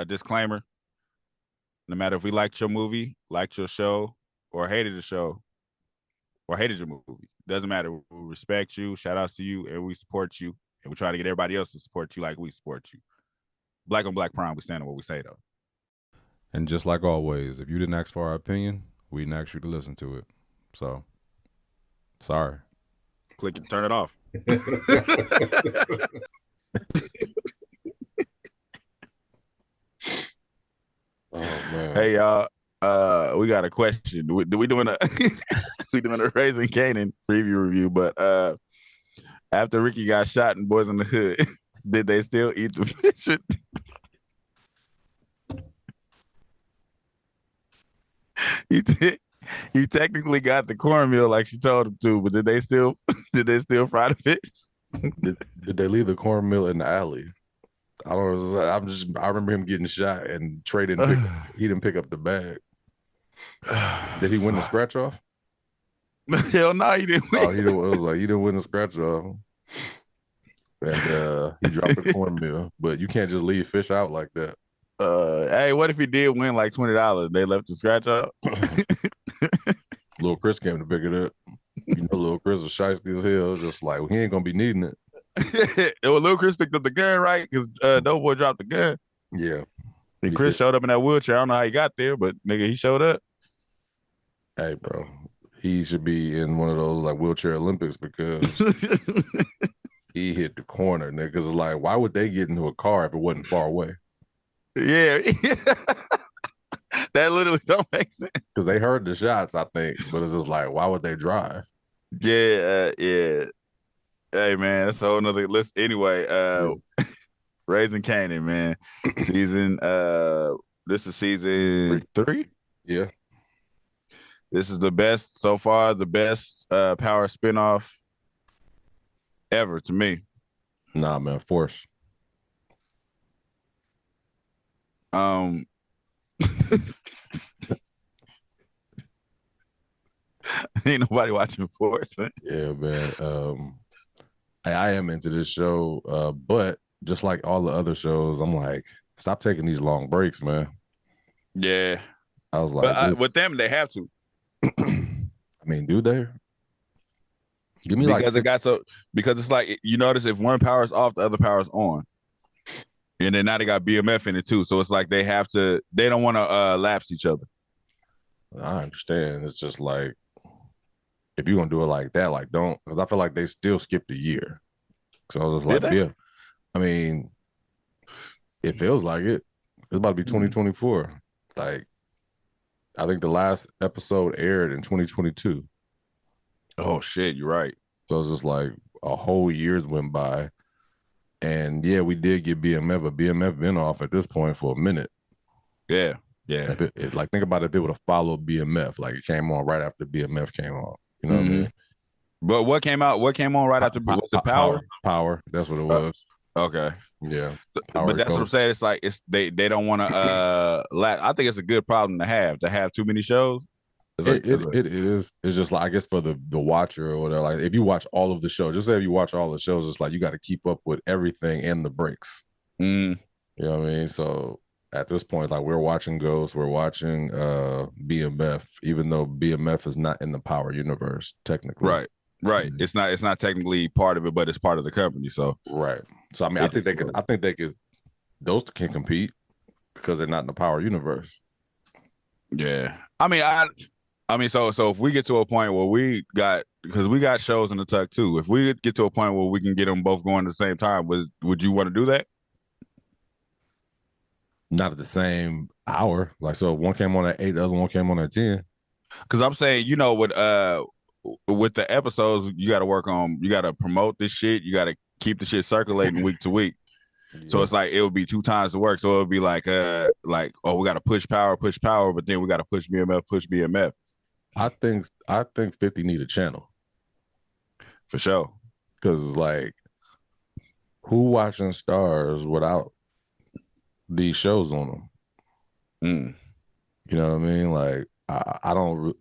disclaimer: no matter if we liked your movie, liked your show, or hated the show, or hated your movie, doesn't matter. We respect you. Shout outs to you, and we support you, and we try to get everybody else to support you like we support you. Black on Black Prime, we stand on what we say though. And just like always, if you didn't ask for our opinion, we didn't ask you to listen to it. So, sorry. Click and turn it off. Oh man. Hey y'all, we got a question. We doing a we doing a Raising Kanan preview review, but after Ricky got shot in Boys in the Hood, did they still eat the fish? He technically got the cornmeal like she told him to, but did they still fry the fish? Did they leave the cornmeal in the alley? I don't know. I remember him getting shot and Trey didn't pick up the bag. Did he win the scratch off? Hell no, he didn't win. Oh, it was like he didn't win the scratch off. And he dropped the cornmeal. But you can't just leave fish out like that. Hey, what if he did win like $20? They left the scratch out. Little Chris came to pick it up. You know, Little Chris was shiesty as hell. It was just like, well, he ain't gonna be needing it. Well, Little Chris picked up the gun, right? Because Doughboy dropped the gun. Yeah. And Chris showed up in that wheelchair. I don't know how he got there, but nigga, he showed up. Hey, bro, he should be in one of those like wheelchair Olympics because he hit the corner, nigga. Because like, why would they get into a car if it wasn't far away? Yeah. That literally don't make sense. Because they heard the shots, I think, but it's just like, why would they drive? Yeah, yeah. Hey man, that's a whole nother list. Anyway, Raising Kanan, man. Season this is season 3. Yeah. This is the best so far, the best Power spinoff ever to me. Nah, man, Force. Ain't nobody watching Force, man. Yeah, man. I am into this show, but just like all the other shows, I'm like, stop taking these long breaks, man. Yeah. I was like, but with them, they have to. I mean, do they? Give me because it's like, you notice if one power is off, the other power is on. And then now they got BMF in it too. So it's like they don't want to lapse each other. I understand. It's just like, if you're gonna do it like that, like don't, because I feel like they still skipped a year. So I was just like, yeah. I mean, it feels like it. It's about to be 2024. Like, I think the last episode aired in 2022. Oh shit, you're right. So it's just like a whole year's went by. And yeah, we did get BMF, but BMF been off at this point for a minute. Yeah, yeah. Like, think about if it would have followed BMF. Like, it came on right after BMF came on. You know what I mean? But what came on right after? Was it Power? Power. That's what it was. Okay. Yeah. But that's what I'm saying. It's like they don't want to I think it's a good problem to have too many shows. It is. It's just like, I guess for the watcher or whatever. Like, if you watch all of the shows, just say if you watch all the shows, it's like you got to keep up with everything and the breaks. You know what I mean? So at this point, like, we're watching Ghost, we're watching BMF, even though BMF is not in the Power universe technically. Right. It's not technically part of it, but it's part of the company. So right. So I mean, I think they could. Those can compete because they're not in the Power universe. Yeah. I mean, so if we get to a point where because we got shows in the tuck too. If we get to a point where we can get them both going at the same time, would you want to do that? Not at the same hour. Like, so one came on at 8, the other one came on at 10. Because I'm saying, with the episodes, you got to promote this shit. You got to keep the shit circulating week to week. Yeah. So it's like, it would be 2 times the work. So it would be like, oh, we got to push power, but then we got to push BMF. I think 50 need a channel. For sure. Because, like, who watching Stars without these shows on them? You know what I mean? Like, I don't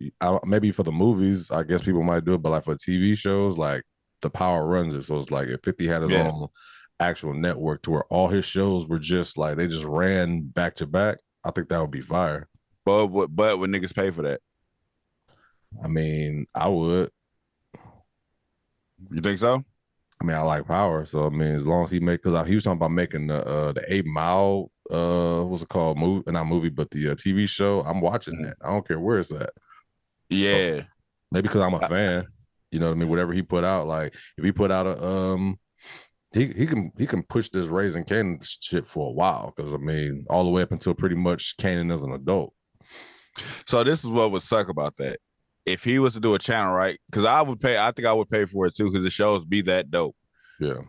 maybe for the movies, I guess people might do it, but like for TV shows, like, the Power runs it. So it's like, if 50 had his own actual network to where all his shows were just like they just ran back to back, I think that would be fire. But would niggas pay for that? I mean, I would. You think so? I mean, I like Power, so I mean, as long as he make, because he was talking about making the 8 Mile, what's it called, movie, not movie, but the TV show. I'm watching that. I don't care where it's at. So Yeah. maybe because I'm a fan, you know what I mean. Whatever he put out, like if he put out a he can push this Raising Kanan shit for a while, because I mean, all the way up until pretty much Kanan as an adult. So this is what would suck about that. If he was to do a channel, right? Because I think I would pay for it too, because the shows be that dope. Yeah.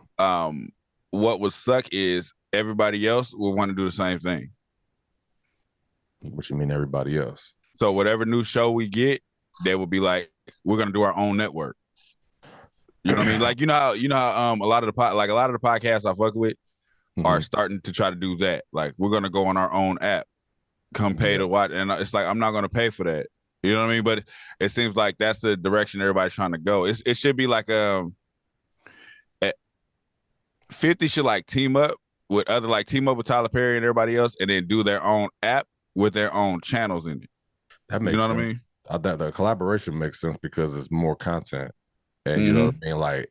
What would suck is everybody else will want to do the same thing. What you mean, everybody else? So whatever new show we get, they will be like, we're gonna do our own network. You know what I mean? Like, you know how a lot of the podcasts I fuck with are starting to try to do that. Like, we're gonna go on our own app, come pay to watch, and it's like, I'm not gonna pay for that. You know what I mean? But it seems like that's the direction everybody's trying to go. It should be like 50 should like team up with Tyler Perry and everybody else, and then do their own app with their own channels in it. That makes sense. What I mean? That the collaboration makes sense because it's more content, and you know what I mean. Like,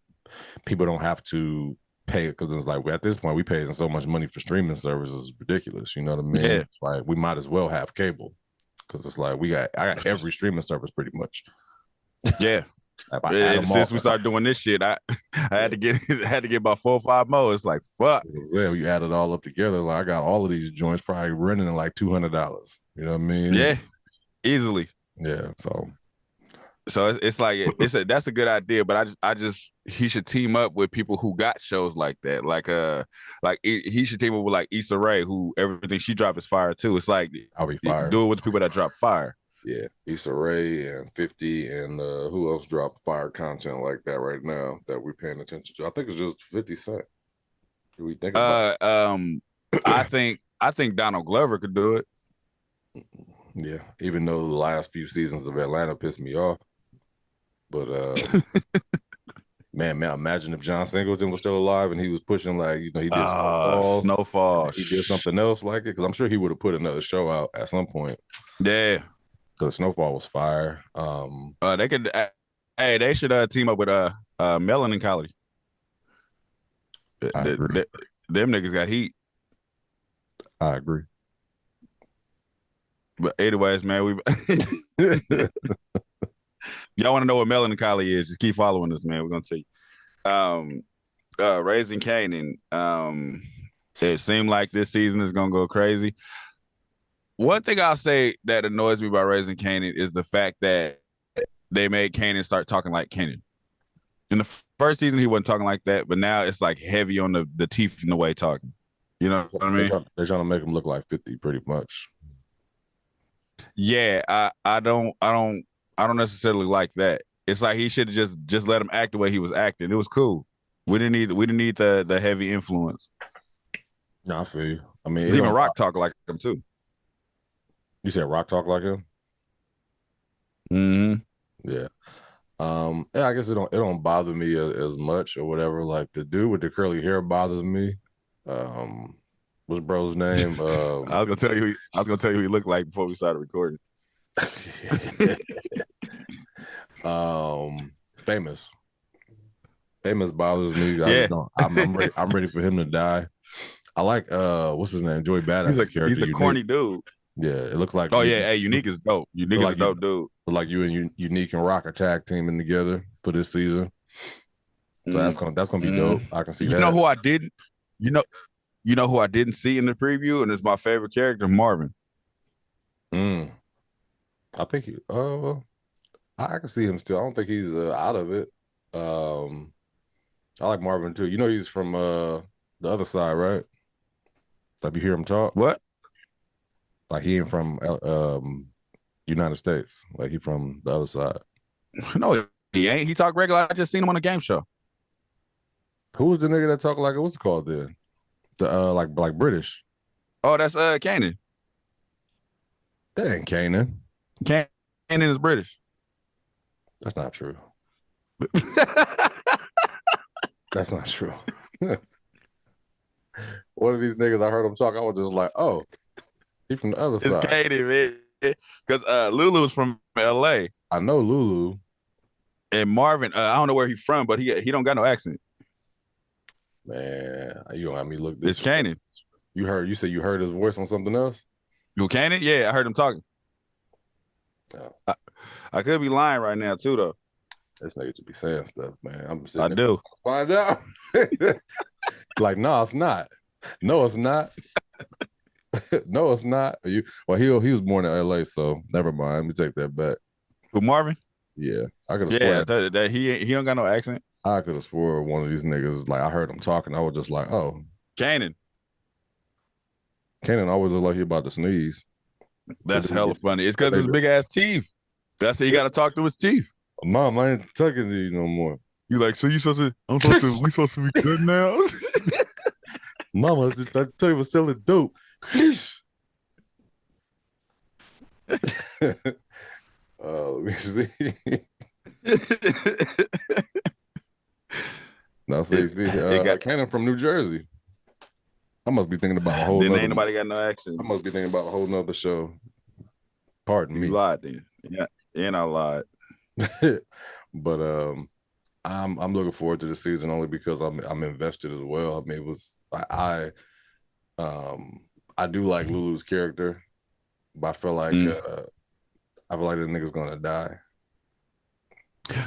people don't have to pay, because it's like at this point we paying so much money for streaming services, it's ridiculous. You know what I mean? Yeah. Like, we might as well have cable, because it's like I got every streaming service pretty much. Yeah. Since we started doing this shit, I had to get about 4 or 5 more. It's like, fuck. Yeah, we added all up together. Like, I got all of these joints probably running at like $200. You know what I mean? Yeah, easily. Yeah. So it's like that's a good idea, but I just he should team up with people who got shows like that. Like he should team up with like Issa Rae, who everything she dropped is fire too. It's like, I'll be fired. Do it with the people that drop fire. Yeah, Issa Rae and 50 and who else dropped fire content like that right now that we're paying attention to? I think it's just 50 Cent. Do we think about I think Donald Glover could do it. Yeah, even though the last few seasons of Atlanta pissed me off. But man, imagine if John Singleton was still alive and he was pushing, like, you know, he did Snowfall. He did something else like it, because I'm sure he would have put another show out at some point. Yeah. Because Snowfall was fire. They could, they should team up with Melon and Collie. Them niggas got heat. I agree. But anyways, man, y'all want to know what Melon and Collie is? Just keep following us, man. We're gonna tell you. Raising Kanan. It seemed like this season is gonna go crazy. One thing I'll say that annoys me about Raising Kanan is the fact that they made Kanan start talking like Kanan. In the first season, he wasn't talking like that, but now it's like heavy on the teeth in the way talking. You know what I mean? They're trying to make him look like 50, pretty much. Yeah, I don't necessarily like that. It's like he should have just let him act the way he was acting. It was cool. We didn't need the heavy influence. No, I feel you. I mean, even Rock talk like him too. You said Rock talk like him? Yeah. Yeah, I guess it don't bother me as much or whatever. Like, the dude with the curly hair bothers me. What's bro's name? I was gonna tell you who he looked like before we started recording. Famous bothers me. Yeah. I'm ready for him to die. I like what's his name? Joey Badass. He's a corny dude. Yeah, it looks like. Oh yeah, Unique is dope. Unique is a dope dude. Like you and Unique and Rock are tag teaming together for this season. So that's gonna be dope. I can see that. You know who I didn't? You know who I didn't see in the preview, and it's my favorite character, Marvin. I think I can see him still. I don't think he's out of it. I like Marvin too. You know, he's from the other side, right? Like, you hear him talk. What? Like, he ain't from United States. Like, he from the other side. No, he ain't. He talk regular. I just seen him on a game show. Who was the nigga that talked like, what's it called then? The like British. Oh, that's Kanan. That ain't Kanan. Kanan is British. That's not true. That's not true. One of these niggas, I heard him talk. I was just like, oh, he from the other It's side. Katie, man. Because Lulu's from LA. I know Lulu. And Marvin, I don't know where he's from, but he don't got no accent. Man, you don't have me look It's this. Kanan. You said you heard his voice on something else? You Kanan? Yeah, I heard him talking. Oh. I could be lying right now too, though. This nigga should be saying stuff, man. I'm sitting I do. Find out. Like, no, it's not. No, it's not. No, it's not. He was born in LA, so never mind. Let me take that back. Who, Marvin? Yeah, I could have sworn that he don't got no accent. I could have swore one of these niggas, like I heard him talking, I was just like, oh, Kanan always look like he about to sneeze. That's hella funny. It's because his big ass teeth. That's it. He got to talk to his teeth. Mom, I ain't tucking these no more. You like, so we supposed to be good now? Mama, I tell you we're selling dope. Let me see. Now see, Kanan from New Jersey. I must be thinking about a whole. Then ain't nobody got no accent. I must be thinking about a whole nother show. Pardon me. You lied then. Yeah, and I lied. But I'm looking forward to the season only because I'm invested as well. I mean, it was I do like Lulu's character, but I feel like the nigga's gonna die.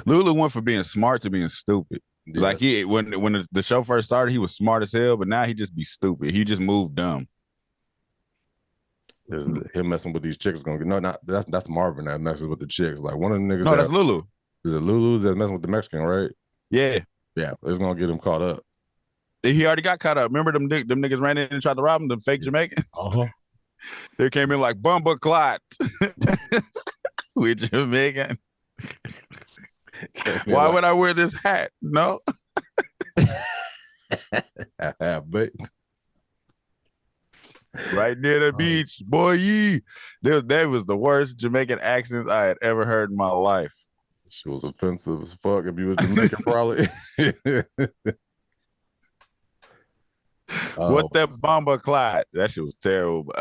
Lulu went from being smart to being stupid. Yeah. Like when the show first started, he was smart as hell, but now he just be stupid. He just moved dumb. Him messing with these chicks gonna get that's Marvin that messes with the chicks. Like one of the niggas. No, that's Lulu. Is it Lulu that's messing with the Mexican, right? Yeah. Yeah, it's gonna get him caught up. He already got caught up. Remember them niggas ran in and tried to rob him, them fake Jamaicans? Uh-huh. They came in like bumper clot with Jamaican. Why would I wear this hat? No. But right near the beach, boy. That was the worst Jamaican accents I had ever heard in my life. She was offensive as fuck. If you was Jamaican, probably. What that bomber clot? That shit was terrible.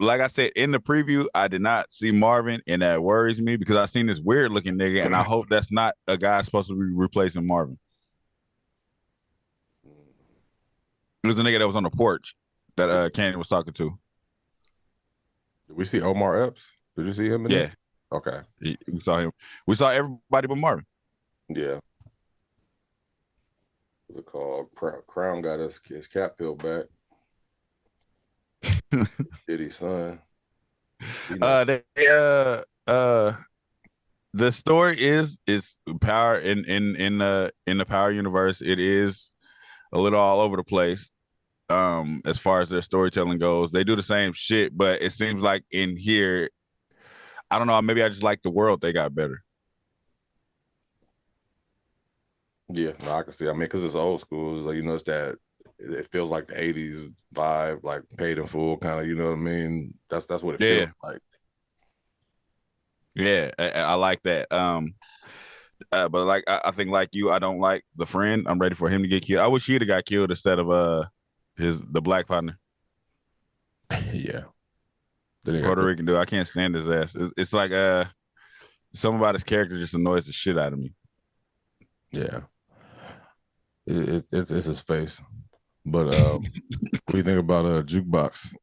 Like I said in the preview, I did not see Marvin, and that worries me because I seen this weird looking nigga, and I hope that's not a guy supposed to be replacing Marvin. It was a nigga that was on the porch that Candy was talking to. Did we see Omar Epps? Did you see him? Yeah. Okay. We saw him. We saw everybody but Marvin. Yeah. What's it called? Crown got his cap peeled back. Shitty son. The story is power in the Power universe. It is a little all over the place. As far as their storytelling goes, they do the same shit, but it seems like in here, I don't know. Maybe I just like the world they got better. Yeah, no, I can see. I mean, because it's old school. It's like, it's that it feels like the '80s vibe, like paid in full, kind of. You know what I mean? That's what it feels like. Yeah, I like that. But like I think like you, I don't like the friend. I'm ready for him to get killed. I wish he'd have got killed instead of the black partner. Yeah. Puerto Rican dude. I can't stand his ass. It's like something about his character just annoys the shit out of me. Yeah. It's his face. But what do you think about a jukebox?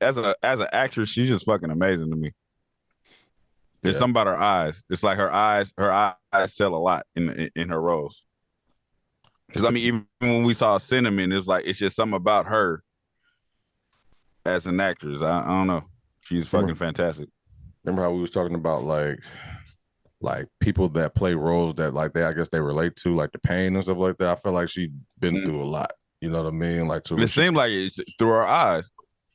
As an actress, she's just fucking amazing to me. There's something about her eyes. It's like her eyes sell a lot in her roles. Because I mean, even when we saw Cinnamon, it's just something about her as an actress. I don't know. She's fucking fantastic. Remember how we was talking about like people that play roles that like I guess they relate to, like the pain and stuff like that. I feel like she's been through a lot. You know what I mean? Like it seemed like it's through her eyes.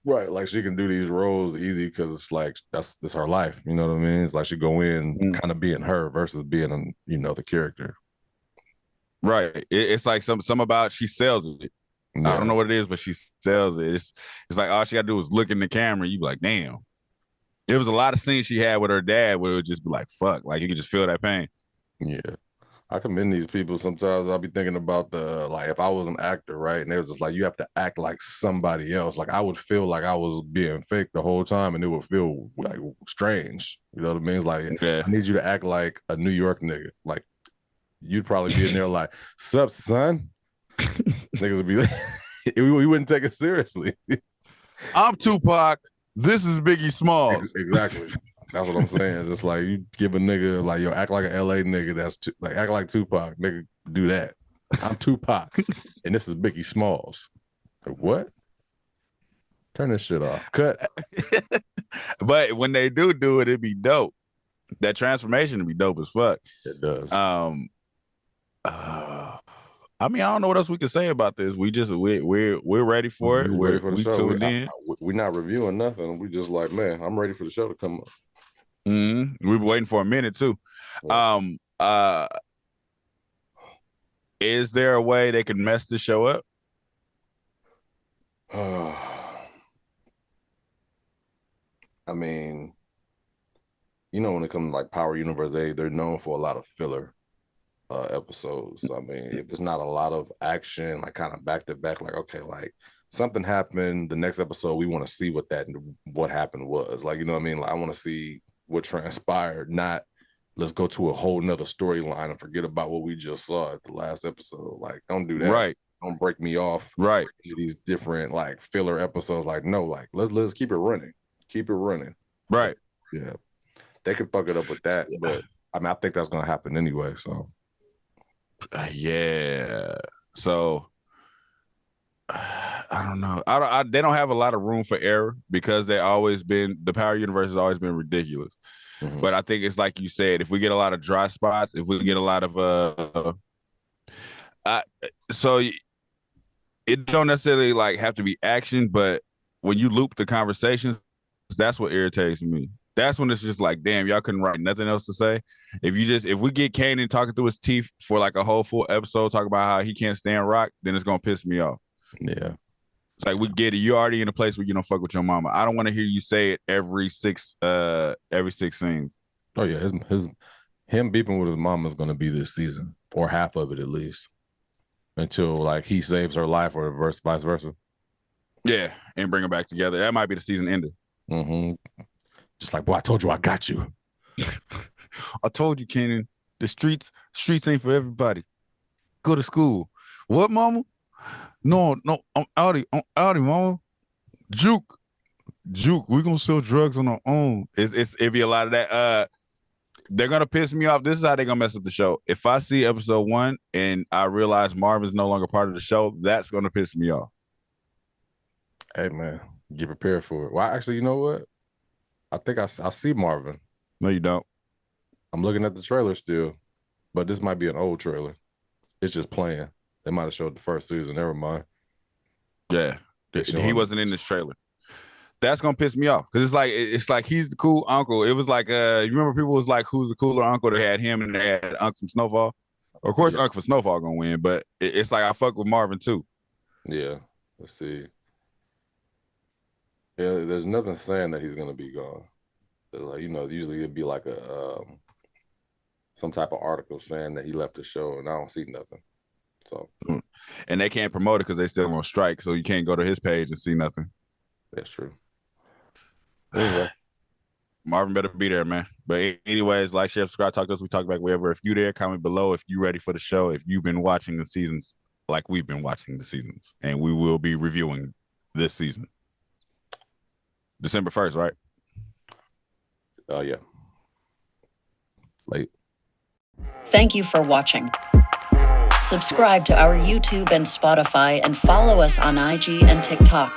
Right, like she can do these roles easy because it's like that's her life. You know what I mean? It's like she go in kind of being her versus being the character. Right. It's like some about she sells it. Yeah. I don't know what it is, but she sells it. It's like all she got to do is look in the camera. And you be like, damn. It was a lot of scenes she had with her dad where it would just be like, fuck, like you could just feel that pain. Yeah. I commend these people. Sometimes I'll be thinking about like if I was an actor, right? And they was just like, you have to act like somebody else. Like I would feel like I was being fake the whole time and it would feel like strange. You know what I mean? It's like, yeah. I need you to act like a New York nigga. Like you'd probably be in there like, sup, son? Niggas would be like, we wouldn't take it seriously. I'm Tupac. This is Biggie Smalls. Exactly. That's what I'm saying. It's just like you give a nigga like, yo, act like an LA nigga. That's like act like Tupac. Nigga, do that. I'm Tupac, and this is Biggie Smalls. Like, what? Turn this shit off. Cut. But when they do it, it'd be dope. That transformation would be dope as fuck. It does. I mean, I don't know what else we can say about this. We're ready for it. We're ready for the show. Tuned in. We're not reviewing nothing. We just like, man, I'm ready for the show to come up. We've been waiting for a minute too. Is there a way they can mess the show up? I mean, you know, when it comes to like Power Universe, they're known for a lot of filler episodes. I mean, if it's not a lot of action, like kind of back to back, like okay, like something happened, the next episode we want to see what happened was. Like, you know what I mean? Like I want to see what transpired, not let's go to a whole nother storyline and forget about what we just saw at the last episode. Like, don't do that. Right. Don't break me off. Right. These different like filler episodes. Like, no, like let's keep it running. Keep it running. Right. Yeah. They could fuck it up with that, but I mean, I think that's gonna happen anyway. So yeah. So I don't know. They don't have a lot of room for error because the Power Universe has always been ridiculous. Mm-hmm. But I think it's like you said, if we get a lot of dry spots, if we get a lot of so it don't necessarily like have to be action, but when you loop the conversations, that's what irritates me. That's when it's just like, damn, y'all couldn't write nothing else to say. If we get Kanan talking through his teeth for like a whole full episode, talking about how he can't stand rock, then it's gonna piss me off. Yeah. It's like, we get it. You're already in a place where you don't fuck with your mama. I don't want to hear you say it every six scenes. Oh yeah, him beeping with his mama is gonna be this season, or half of it at least, until like he saves her life, or vice versa. Yeah, and bring her back together. That might be the season ender. Mm-hmm. Just like, boy, I told you I got you. I told you, Kanan. The streets ain't for everybody. Go to school. What, mama? No, I'm outie, mama. Juke. We're gonna sell drugs on our own. It'd be a lot of that. They're gonna piss me off. This is how they're gonna mess up the show. If I see episode 1 and I realize Marvin's no longer part of the show, that's gonna piss me off. Hey man, get prepared for it. Well, actually, you know what? I think I see Marvin. No, you don't. I'm looking at the trailer still, but this might be an old trailer. It's just playing. They might have showed the first season. Never mind. Yeah, he wasn't in this trailer. That's gonna piss me off because it's like he's the cool uncle. It was like you remember people was like, who's the cooler uncle? They had him and they had Uncle from Snowfall. Of course, yeah. Uncle from Snowfall gonna win, but it's like I fuck with Marvin too. Yeah, let's see. Yeah, there's nothing saying that he's gonna be gone. Like, you know, usually it'd be like a some type of article saying that he left the show, and I don't see nothing. So, and they can't promote it because they still on strike, so you can't go to his page and see nothing. That's true. Anyway. Marvin better be there, man. But anyways, like, share, subscribe, talk to us. We talk back wherever. If you there, comment below if you ready for the show. If you've been watching the seasons like we've been watching the seasons, and we will be reviewing this season. December 1st, right? Yeah. Late. Thank you for watching. Subscribe to our YouTube and Spotify and follow us on IG and TikTok.